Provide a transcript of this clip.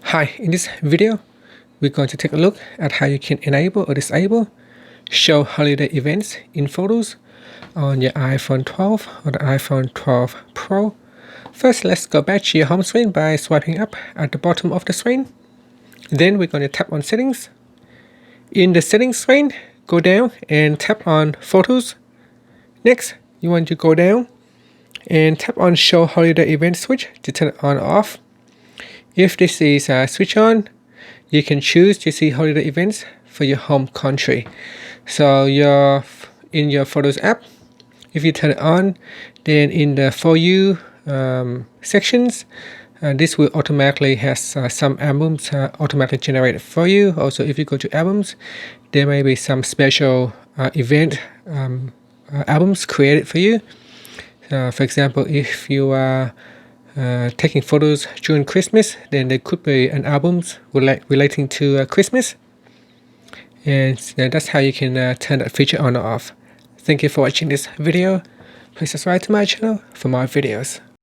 Hi, in this video, we're going to take a look at how you can enable or disable show holiday events in photos on your iPhone 12 or the iPhone 12 Pro. First, let's go back to your home screen by swiping up at the bottom of the screen. Then we're going to tap on settings. In the settings screen, go down and tap on photos. Next, you want to go down and tap on show holiday event switch to turn it on or off. If this is switch on, you can choose to see holiday events for your home country. So in your Photos app, if you turn it on, then in the For You sections, this will automatically has some albums automatically generated for you. Also, if you go to albums, there may be some special event albums created for you. For example, if you are taking photos during Christmas, then there could be an albums relating to Christmas, and that's how you can turn that feature on or off. Thank you for watching this video. Please subscribe to my channel for more videos.